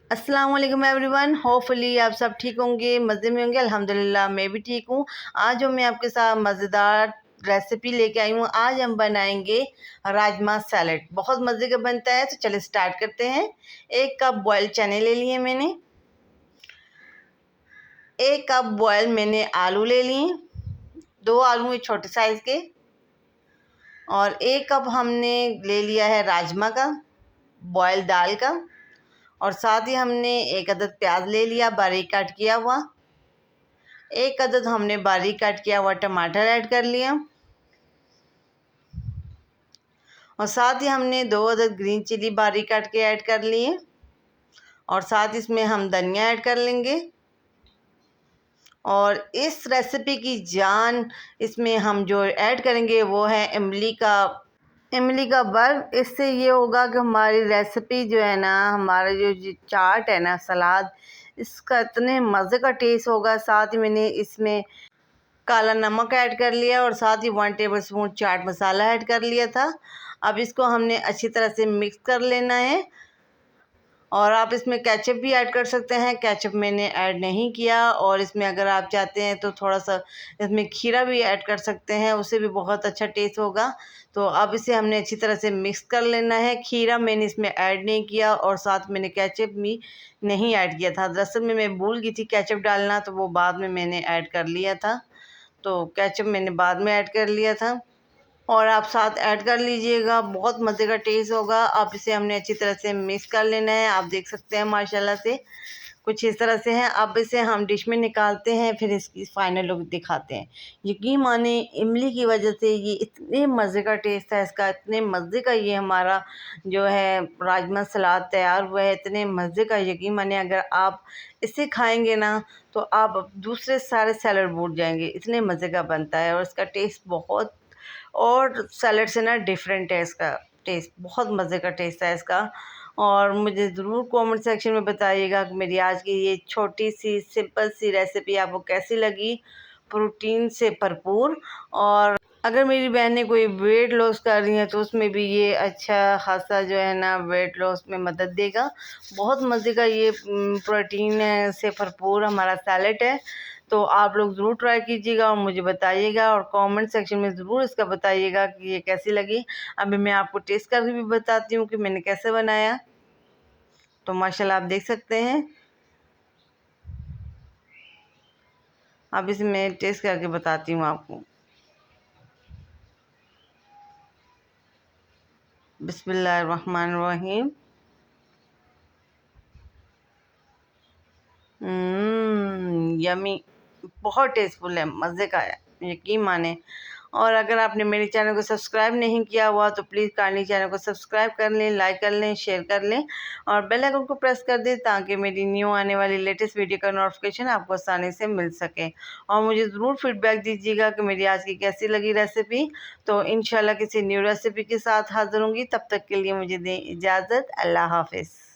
अस्सलाम वालेकुम everyone. Hopefully आप सब ठीक होंगे, मज़े में होंगे। अल्हम्दुलिल्लाह मैं भी ठीक हूँ। आज जो मैं आपके साथ मज़ेदार रेसिपी लेके आई हूँ, आज हम बनाएंगे राजमा सैलेड। बहुत मज़े का बनता है, तो चलिए स्टार्ट करते हैं। 1 कप बॉयल चने ले लिए मैंने। 1 कप बॉयल मैंने आलू ले लिए, 2 आलू हैं छोटे साइज़ के। और 1 कप हमने ले लिया है राजमा का, बॉयल दाल का। और साथ ही हमने 1 अदद प्याज ले लिया बारीक काट किया हुआ। 1 अदद हमने बारीक काट किया हुआ टमाटर ऐड कर लिया। और साथ ही हमने 2 अदद ग्रीन चिली बारीक काट के ऐड कर लिए। और साथ इसमें हम धनिया ऐड कर लेंगे। और इस रेसिपी की जान इसमें हम जो ऐड करेंगे वो है इमली का बर्फ। इससे ये होगा कि हमारी रेसिपी जो है ना, हमारा जो चाट है ना, सलाद, इसका इतने मज़े का टेस्ट होगा। साथ ही मैंने इसमें काला नमक ऐड कर लिया और साथ ही 1 टेबलस्पून चाट मसाला ऐड कर लिया था। अब इसको हमने अच्छी तरह से मिक्स कर लेना है। और आप इसमें केचप भी ऐड कर सकते हैं, केचप मैंने ऐड नहीं किया। और इसमें अगर आप चाहते हैं तो थोड़ा सा इसमें खीरा भी ऐड कर सकते हैं, उससे भी बहुत अच्छा टेस्ट होगा। तो अब इसे हमने अच्छी तरह से मिक्स कर लेना है। खीरा मैंने इसमें ऐड नहीं किया और साथ मैंने केचप भी नहीं ऐड किया था। दरअसल में मैं भूल गई थी केचप डालना, तो वो बाद में मैंने ऐड कर लिया था। तो केचप मैंने बाद में ऐड कर लिया था और आप साथ ऐड कर लीजिएगा, बहुत मज़े का टेस्ट होगा। अब इसे हमने अच्छी तरह से मिक्स कर लेना है। आप देख सकते हैं माशाल्लाह से कुछ इस तरह से है। अब इसे हम डिश में निकालते हैं, फिर इसकी फाइनल लुक दिखाते हैं। यकीन माने इमली की वजह से ये इतने मज़े का टेस्ट है इसका, इतने मज़े का ये हमारा जो है राजमा सलाद तैयार हुआ है, इतने मज़े का। यकीन माने अगर आप इसे खाएंगे ना तो आप दूसरे सारे सैलड भूल जाएंगे, इतने मज़े का बनता है। और इसका टेस्ट बहुत और सैलड से ना डिफरेंट है, इसका टेस्ट बहुत मज़े का टेस्ट है इसका। और मुझे ज़रूर कमेंट सेक्शन में बताइएगा कि मेरी आज की ये छोटी सी सिंपल सी रेसिपी आपको कैसी लगी, प्रोटीन से भरपूर। और अगर मेरी बहनें कोई वेट लॉस कर रही हैं तो उसमें भी ये अच्छा खासा जो है ना वेट लॉस में मदद देगा। बहुत मज़े का ये प्रोटीन से भरपूर हमारा सैलेड है। तो आप लोग ज़रूर ट्राई कीजिएगा और मुझे बताइएगा, और कमेंट सेक्शन में ज़रूर इसका बताइएगा कि ये कैसी लगी। अभी मैं आपको टेस्ट करके भी बताती हूँ कि मैंने कैसे बनाया। तो माशाल्लाह आप देख सकते हैं। अब इसे मैं टेस्ट करके बताती हूँ आपको। बिस्मिल्लाहिर्रहमानिर्रहीम। यमी, बहुत टेस्टफुल है, मज़े का है, यकीन माने। और अगर आपने मेरे चैनल को सब्सक्राइब नहीं किया हुआ तो प्लीज़ काइंडली चैनल को सब्सक्राइब कर लें, लाइक कर लें, शेयर कर लें और बेल आइकन को प्रेस कर दें ताकि मेरी न्यू आने वाली लेटेस्ट वीडियो का नोटिफिकेशन आपको आसानी से मिल सके। और मुझे ज़रूर फीडबैक दीजिएगा कि मेरी आज की कैसी लगी रेसिपी। तो इंशाल्लाह किसी न्यू रेसिपी के साथ हाज़िर होंगी, तब तक के लिए मुझे दें इजाज़त। अल्लाह हाफ़िज़।